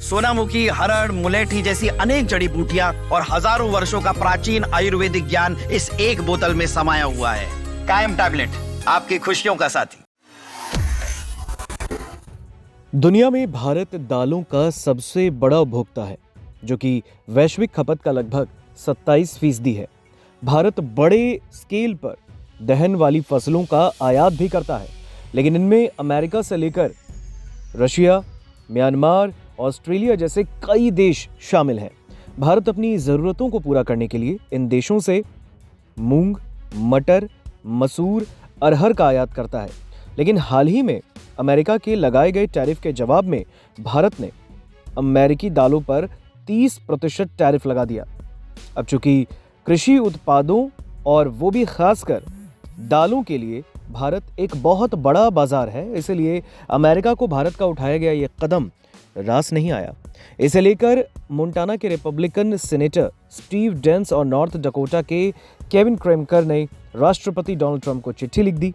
सोनामुखी, हरड़, मुलेठी जैसी अनेक जड़ी बूटियां और हजारों वर्षों का प्राचीन आयुर्वेदिक ज्ञान इस एक बोतल में समाया हुआ है। कायम टैबलेट, आपकी खुशियों का साथी। दुनिया में भारत दालों का सबसे बड़ा उपभोक्ता है, जो कि वैश्विक खपत का लगभग 27% है। भारत बड़े स्केल पर दहन वाली फसलों का आयात भी करता है, लेकिन इनमें अमेरिका से लेकर रशिया, म्यांमार, ऑस्ट्रेलिया जैसे कई देश शामिल हैं। भारत अपनी ज़रूरतों को पूरा करने के लिए इन देशों से मूंग, मटर, मसूर, अरहर का आयात करता है। लेकिन हाल ही में अमेरिका के लगाए गए टैरिफ के जवाब में भारत ने अमेरिकी दालों पर 30% टैरिफ लगा दिया। अब चूंकि कृषि उत्पादों और वो भी खासकर दालों के लिए भारत एक बहुत बड़ा बाजार है, इसलिए अमेरिका को भारत का उठाया गया ये कदम रास नहीं आया। इसे लेकर मोंटाना के रिपब्लिकन सीनेटर स्टीव डेंस और नॉर्थ डकोटा के केविन क्रेमकर ने राष्ट्रपति डोनाल्ड ट्रंप को चिट्ठी लिख दी।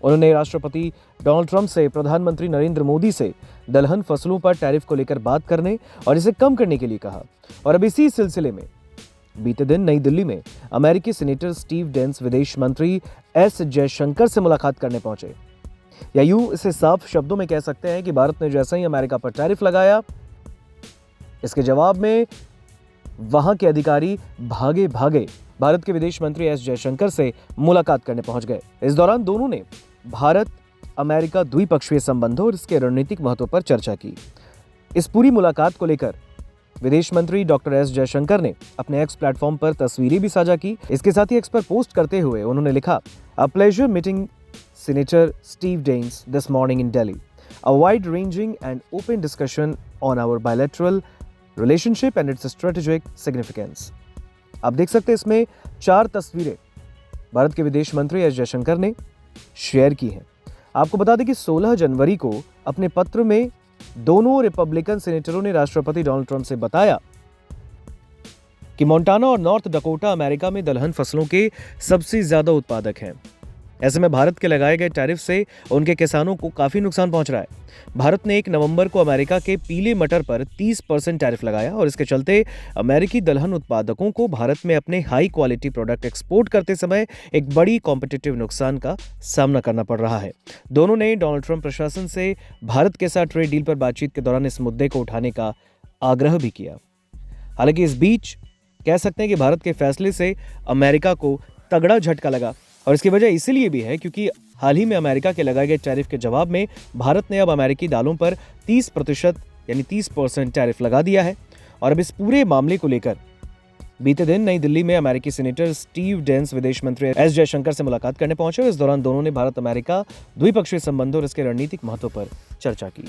उन्होंने राष्ट्रपति डोनाल्ड ट्रंप से प्रधानमंत्री नरेंद्र मोदी से दलहन फसलों पर टैरिफ को लेकर बात करने और इसे कम करने के लिए कहा। और अब इसी सिलसिले में बीते दिन नई दिल्ली में अमेरिकी सीनेटर स्टीव डेंस विदेश मंत्री एस जयशंकर से मुलाकात करने पहुंचे। या यूं इसे साफ शब्दों में कह सकते हैं कि भारत ने जैसे ही अमेरिका पर टैरिफ लगाया, इसके जवाब में वहां के अधिकारी भागे भागे भारत के विदेश मंत्री एस जयशंकर से मुलाकात करने पहुंच गए। इस दौरान दोनों ने भारत अमेरिका द्विपक्षीय संबंधों और इसके रणनीतिक महत्व पर चर्चा की। इस पूरी मुलाकात को लेकर विदेश मंत्री डॉक्टर एस जयशंकर ने अपने एक्स प्लेटफॉर्म पर तस्वीरें भी साझा की। इसके साथ ही एक्स पर पोस्ट करते हुए उन्होंने लिखा, a pleasure meeting senator Steve Daines this morning in Delhi, a wide ranging and open discussion on our bilateral relationship and its strategic significance. आप देख सकते हैं इसमें 4 तस्वीरें भारत के विदेश मंत्री एस जयशंकर ने शेयर की हैं। आपको बता दें कि 16 जनवरी को अपने पत्र में दोनों रिपब्लिकन सीनेटरों ने राष्ट्रपति डोनाल्ड ट्रंप से बताया कि मोंटाना और नॉर्थ डकोटा अमेरिका में दलहन फसलों के सबसे ज्यादा उत्पादक हैं। ऐसे में भारत के लगाए गए टैरिफ से उनके किसानों को काफी नुकसान पहुंच रहा है। भारत ने 1 नवंबर को अमेरिका के पीले मटर पर 30% टैरिफ लगाया और इसके चलते अमेरिकी दलहन उत्पादकों को भारत में अपने हाई क्वालिटी प्रोडक्ट एक्सपोर्ट करते समय एक बड़ी कॉम्पिटिटिव नुकसान का सामना करना पड़ रहा है। दोनों ने डोनाल्ड ट्रंप प्रशासन से भारत के साथ ट्रेड डील पर बातचीत के दौरान इस मुद्दे को उठाने का आग्रह भी किया। हालांकि इस बीच कह सकते हैं कि भारत के फैसले से अमेरिका को तगड़ा झटका लगा और इसकी वजह इसीलिए भी है क्योंकि हाल ही में अमेरिका के लगाए गए टैरिफ के जवाब में भारत ने अब अमेरिकी दालों पर 30% यानी 30% टैरिफ लगा दिया है। और अब इस पूरे मामले को लेकर बीते दिन नई दिल्ली में अमेरिकी सीनेटर स्टीव डेंस विदेश मंत्री एस जयशंकर से मुलाकात करने पहुंचे। इस दौरान दोनों ने भारत अमेरिका द्विपक्षीय संबंधों और इसके रणनीतिक महत्व पर चर्चा की।